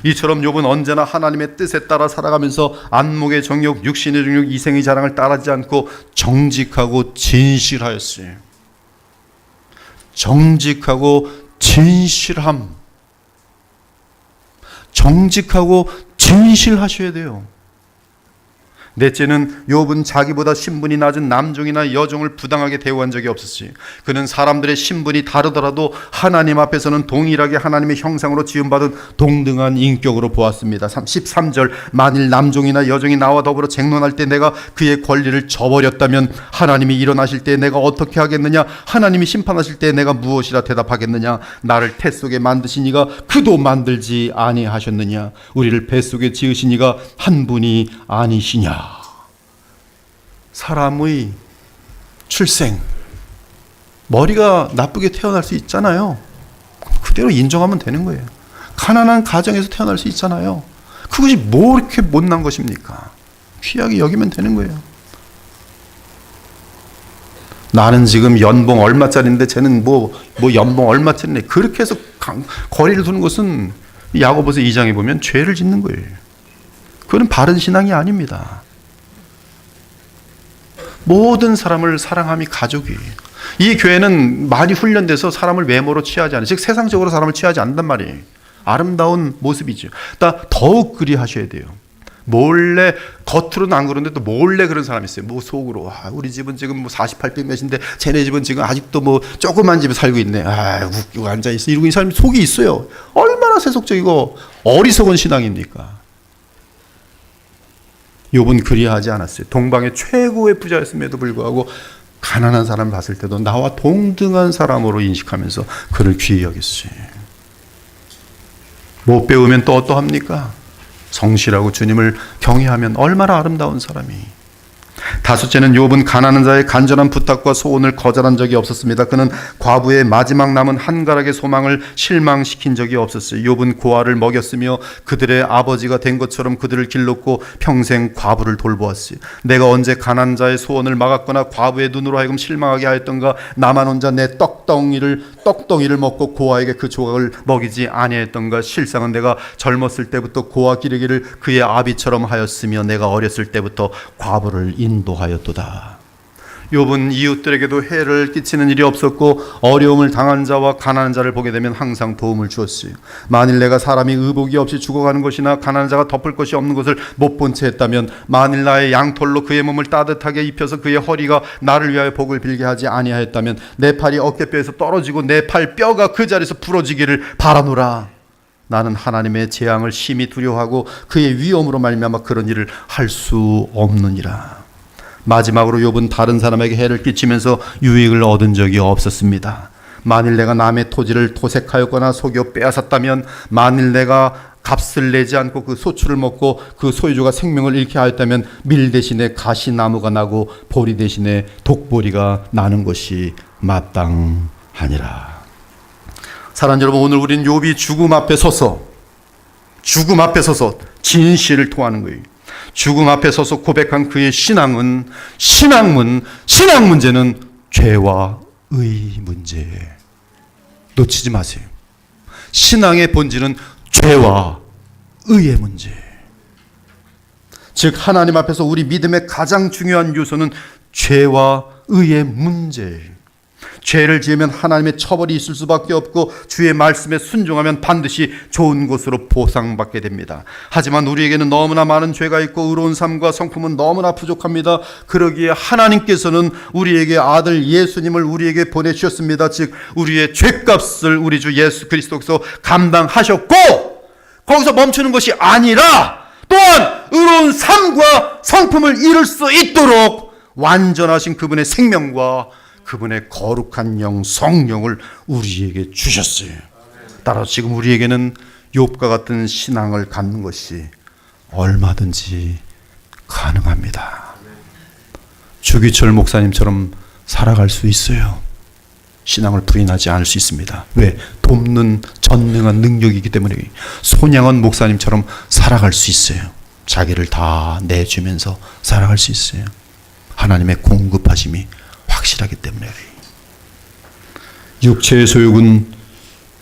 이처럼 욥은 언제나 하나님의 뜻에 따라 살아가면서 안목의 정욕, 육신의 정욕, 이생의 자랑을 따르지 않고 정직하고 진실하였어요. 정직하고 진실함. 정직하고 진실하셔야 돼요. 넷째는 욥은 자기보다 신분이 낮은 남종이나 여종을 부당하게 대우한 적이 없었지. 그는 사람들의 신분이 다르더라도 하나님 앞에서는 동일하게 하나님의 형상으로 지음받은 동등한 인격으로 보았습니다. 13절, 만일 남종이나 여종이 나와 더불어 쟁론할 때 내가 그의 권리를 저버렸다면 하나님이 일어나실 때 내가 어떻게 하겠느냐? 하나님이 심판하실 때 내가 무엇이라 대답하겠느냐? 나를 태 속에 만드신 이가 그도 만들지 아니하셨느냐? 우리를 뱃속에 지으신 이가 한 분이 아니시냐? 사람의 출생, 머리가 나쁘게 태어날 수 있잖아요. 그대로 인정하면 되는 거예요. 가난한 가정에서 태어날 수 있잖아요. 그것이 뭐 이렇게 못난 것입니까? 귀하게 여기면 되는 거예요. 나는 지금 연봉 얼마짜리인데 쟤는 뭐 연봉 얼마짜리네. 그렇게 해서 거리를 두는 것은 야고보서 2장에 보면 죄를 짓는 거예요. 그건 바른 신앙이 아닙니다. 모든 사람을 사랑함이 가족이에요. 이 교회는 많이 훈련돼서 사람을 외모로 취하지 않아요. 즉 세상적으로 사람을 취하지 않는단 말이에요. 아름다운 모습이죠. 더욱 그리 하셔야 돼요. 몰래, 겉으로는 안 그런데 또 몰래 그런 사람이 있어요. 뭐 속으로, 우리 집은 지금 뭐 48평 몇인데 쟤네 집은 지금 아직도 뭐 조그만 집에 살고 있네. 웃기고 앉아있어. 이러고 이 사람이 속이 있어요. 얼마나 세속적이고 어리석은 신앙입니까? 욥은 그리하지 않았어요. 동방의 최고의 부자였음에도 불구하고 가난한 사람을 봤을 때도 나와 동등한 사람으로 인식하면서 그를 귀히 여겼어요. 못 배우면 또 어떠합니까? 성실하고 주님을 경외하면 얼마나 아름다운 사람이. 다섯째는 욥은 가난한 자의 간절한 부탁과 소원을 거절한 적이 없었습니다. 그는 과부의 마지막 남은 한 가락의 소망을 실망시킨 적이 없었어요. 욥은 고아를 먹였으며 그들의 아버지가 된 것처럼 그들을 길렀고 평생 과부를 돌보았어요. 내가 언제 가난한 자의 소원을 막았거나 과부의 눈으로 하여금 실망하게 하였던가. 나만 혼자 내 떡덩이를 먹고 고아에게 그 조각을 먹이지 아니했던가. 실상은 내가 젊었을 때부터 고아 기르기를 그의 아비처럼 하였으며 내가 어렸을 때부터 과부를 인도하였도다. 욥은 이웃들에게도 해를 끼치는 일이 없었고 어려움을 당한 자와 가난한 자를 보게 되면 항상 도움을 주었어요. 만일 내가 사람이 의복이 없이 죽어가는 것이나 가난한 자가 덮을 것이 없는 것을 못 본 채 했다면, 만일 나의 양털로 그의 몸을 따뜻하게 입혀서 그의 허리가 나를 위하여 복을 빌게 하지 아니하였다면 내 팔이 어깨뼈에서 떨어지고 내 팔 뼈가 그 자리에서 부러지기를 바라노라. 나는 하나님의 재앙을 심히 두려워하고 그의 위엄으로 말미암아 그런 일을 할 수 없느니라. 마지막으로 욥은 다른 사람에게 해를 끼치면서 유익을 얻은 적이 없었습니다. 만일 내가 남의 토지를 토색하였거나 속여 빼앗았다면, 만일 내가 값을 내지 않고 그 소출을 먹고 그 소유주가 생명을 잃게 하였다면 밀 대신에 가시나무가 나고 보리 대신에 독보리가 나는 것이 마땅하니라. 사랑하는 여러분, 오늘 우리는 욥이 죽음 앞에 서서 진실을 토하는 거예요. 죽음 앞에 서서 고백한 그의 신앙 문제는 죄와 의 문제. 놓치지 마세요. 신앙의 본질은 죄와 의의 문제. 즉 하나님 앞에서 우리 믿음의 가장 중요한 요소는 죄와 의의 문제예요. 죄를 지으면 하나님의 처벌이 있을 수밖에 없고 주의 말씀에 순종하면 반드시 좋은 것으로 보상받게 됩니다. 하지만 우리에게는 너무나 많은 죄가 있고 의로운 삶과 성품은 너무나 부족합니다. 그러기에 하나님께서는 우리에게 아들 예수님을 우리에게 보내주셨습니다. 즉 우리의 죄값을 우리 주 예수 그리스도께서 감당하셨고, 거기서 멈추는 것이 아니라 또한 의로운 삶과 성품을 이룰 수 있도록 완전하신 그분의 생명과 그분의 거룩한 영, 성령을 우리에게 주셨어요. 따라서 지금 우리에게는 욥과 같은 신앙을 갖는 것이 얼마든지 가능합니다. 주기철 목사님처럼 살아갈 수 있어요. 신앙을 부인하지 않을 수 있습니다. 왜? 돕는 전능한 능력이기 때문에. 손양원 목사님처럼 살아갈 수 있어요. 자기를 다 내주면서 살아갈 수 있어요. 하나님의 공급하심이 확실하기 때문에. 육체의 소욕은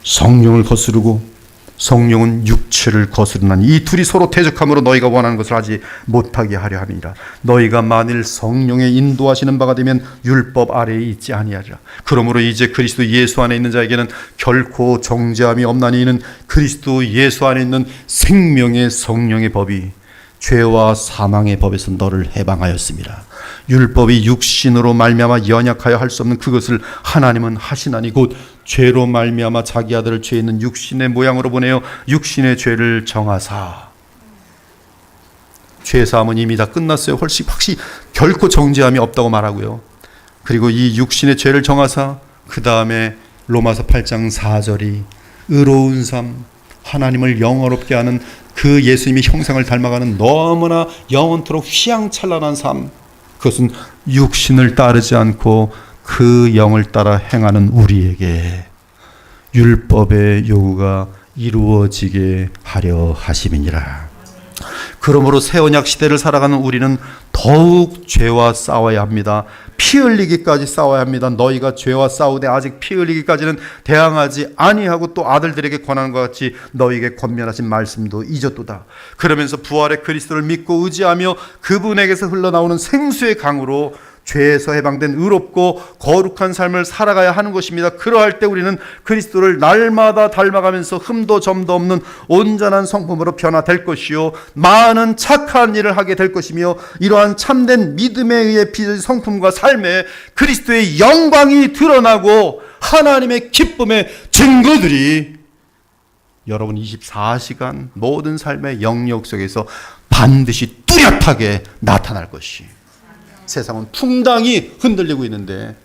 성령을 거스르고 성령은 육체를 거스르나니 이 둘이 서로 대적함으로 너희가 원하는 것을 하지 못하게 하려 함이라. 너희가 만일 성령의 인도하시는 바가 되면 율법 아래에 있지 아니하리라. 그러므로 이제 그리스도 예수 안에 있는 자에게는 결코 정죄함이 없나니 이는 그리스도 예수 안에 있는 생명의 성령의 법이 죄와 사망의 법에서 너를 해방하였습니다. 율법이 육신으로 말미암아 연약하여 할 수 없는 그것을 하나님은 하시나니 곧 죄로 말미암아 자기 아들을 죄 있는 육신의 모양으로 보내어 육신의 죄를 정하사. 죄사함은 이미 다 끝났어요. 확실히 결코 정죄함이 없다고 말하고요. 그리고 이 육신의 죄를 정하사 그 다음에 로마서 8장 4절이 의로운 삶, 하나님을 영화롭게 하는 그 예수님의 형상을 닮아가는 너무나 영원토록 휘황찬란한 삶, 그것은 육신을 따르지 않고 그 영을 따라 행하는 우리에게 율법의 요구가 이루어지게 하려 하심이니라. 그러므로 새 언약 시대를 살아가는 우리는 더욱 죄와 싸워야 합니다. 피 흘리기까지 싸워야 합니다. 너희가 죄와 싸우되 아직 피 흘리기까지는 대항하지 아니하고 또 아들들에게 권하는 것 같이 너희에게 권면하신 말씀도 잊었도다. 그러면서 부활의 그리스도를 믿고 의지하며 그분에게서 흘러나오는 생수의 강으로 죄에서 해방된 의롭고 거룩한 삶을 살아가야 하는 것입니다. 그러할 때 우리는 그리스도를 날마다 닮아가면서 흠도 점도 없는 온전한 성품으로 변화될 것이요, 많은 착한 일을 하게 될 것이며, 이러한 참된 믿음에 의해 빚은 성품과 삶에 그리스도의 영광이 드러나고 하나님의 기쁨의 증거들이 여러분 24시간 모든 삶의 영역 속에서 반드시 뚜렷하게 나타날 것이. 세상은 풍당히 흔들리고 있는데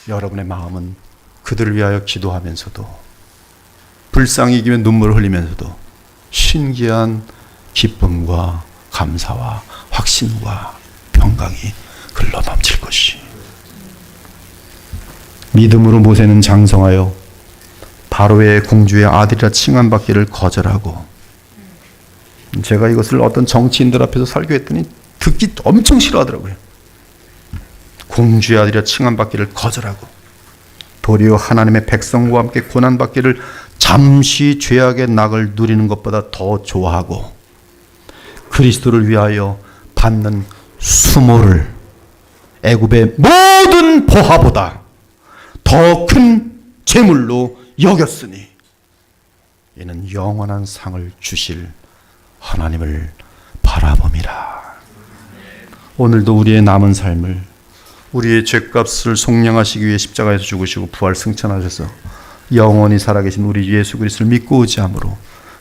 여러분의 마음은 그들을 위하여 기도하면서도, 불쌍히 이기면 눈물을 흘리면서도 신기한 기쁨과 감사와 확신과 평강이 흘러 넘칠 것이. 믿음으로 모세는 장성하여 바로의 공주의 아들이라 칭함받기를 거절하고, 제가 이것을 어떤 정치인들 앞에서 설교했더니 듣기 엄청 싫어하더라고요. 공주의 아들이라 칭함받기를 거절하고 도리어 하나님의 백성과 함께 고난받기를 잠시 죄악의 낙을 누리는 것보다 더 좋아하고, 그리스도를 위하여 받는 수모를 애굽의 모든 보화보다 더 큰 재물로 여겼으니 이는 영원한 상을 주실 하나님을 바라봄이라. 오늘도 우리의 남은 삶을, 우리의 죄값을 속량하시기 위해 십자가에서 죽으시고 부활 승천하셔서 영원히 살아계신 우리 예수 그리스도를 믿고 의지함으로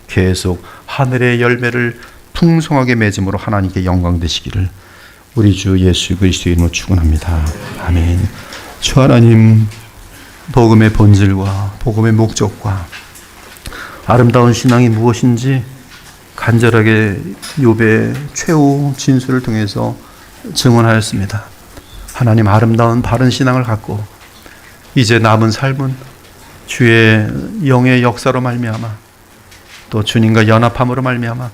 계속 하늘의 열매를 풍성하게 맺음으로 하나님께 영광 되시기를 우리 주 예수 그리스도의 이름으로 축원합니다. 아멘. 주 하나님, 복음의 본질과 복음의 목적과 아름다운 신앙이 무엇인지 간절하게 욥의 최후 진술을 통해서 증언하였습니다. 하나님, 아름다운 바른 신앙을 갖고 이제 남은 삶은 주의 영의 역사로 말미암아 또 주님과 연합함으로 말미암아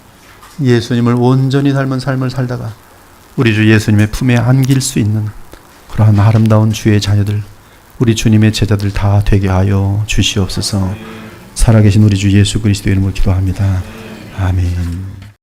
예수님을 온전히 닮은 삶을 살다가 우리 주 예수님의 품에 안길 수 있는 그러한 아름다운 주의 자녀들, 우리 주님의 제자들 다 되게 하여 주시옵소서. 살아계신 우리 주 예수 그리스도의 이름으로 기도합니다. 아멘.